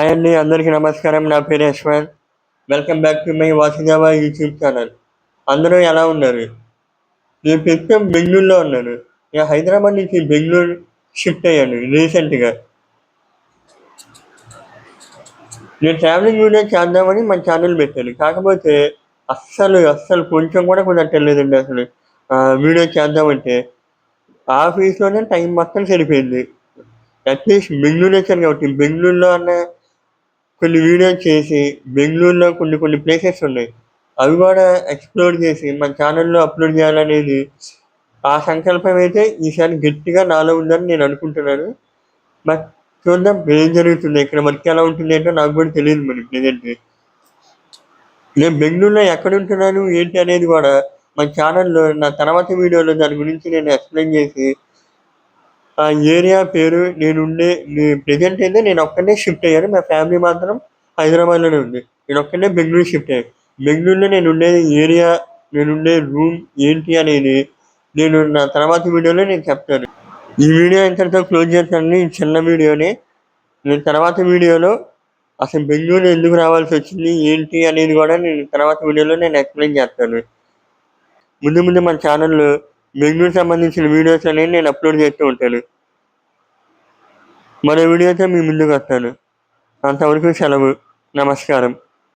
Hi అండి, అందరికీ నమస్కారం. నా పేరు Yashwant. Welcome back to my Vasudeva YouTube channel. అందరూ ఎలా ఉన్నారు? నేను ప్రస్తుతం బెంగుళూరులో ఉన్నాను. నేను హైదరాబాద్ నుంచి బెంగుళూరు షిఫ్ట్ అయ్యాను రీసెంట్‌గా. నేను ట్రావెలింగ్ వీడియో చేద్దామని మన ఛానల్ పెట్టాను. కాకపోతే అస్సలు కొంచెం కూడా కుదరట్లేదండి అసలు. వీడియో చేద్దామంటే ఆఫీస్‌లోనే టైం మొత్తం సరిపోయింది. అట్‌లీస్ట్ బెంగుళూరు వచ్చాను కాబట్టి బెంగుళూరులో అన్నా కొన్ని వీడియోలు చేసి బెంగుళూరులో కొన్ని ప్లేసెస్ ఉన్నాయి. అవి కూడా ఎక్స్‌ప్లోర్ చేసి మన ఛానెల్‌లో అప్‌లోడ్ చేయాలనేది ఆ సంకల్పం అయితే ఈసారి గట్టిగా నాలో ఉందని నేను అనుకుంటున్నాను. బట్ చూద్దాం ఏం జరుగుతుందో. ఇక్కడ వర్క్ ఎలా ఉంటుంది ఏంటో నాకు కూడా తెలీదు మరి ప్రెజెంట్. నేను బెంగుళూరులో ఎక్కడుంటున్నాను ఏంటి అనేది కూడా మన ఛానెల్‌లో నా తర్వాత వీడియోలో దాని గురించి నేను ఎక్స్‌ప్లెయిన్ చేసి ఆ ఏరియా పేరు ప్రెజెంట్ అయితే నేనొక్కడినే షిఫ్ట్ అయ్యాను. మా ఫ్యామిలీ మాత్రం హైదరాబాద్‌లోనే ఉంది. నేనొక్కడినే బెంగుళూరు షిఫ్ట్ అయ్యాను. బెంగుళూరులో నేనుండే ఏరియా, నేనుండే రూమ్ ఏంటి అనేది నా తర్వాత వీడియోలో నేను చెప్తాను. ఈ వీడియో ఇంతటితో క్లోజ్ చేస్తానండి. ఈ చిన్న వీడియోని. నేను తర్వాత వీడియోలో అసలు బెంగుళూరు ఎందుకు రావాల్సొచ్చింది, ఏంటి అనేది కూడా నేను తర్వాత వీడియోలో ఎక్స్‌ప్లెయిన్ చేస్తాను. ముందు మన ఛానెల్‌లో బెంగుళూరు సంబంధించిన వీడియోస్ అనేవి నేను అప్‌లోడ్ చేస్తూ ఉంటాను. మరో వీడియోతో మీ ముందుకొస్తాను. అంతవరకు సెలవు. నమస్కారం.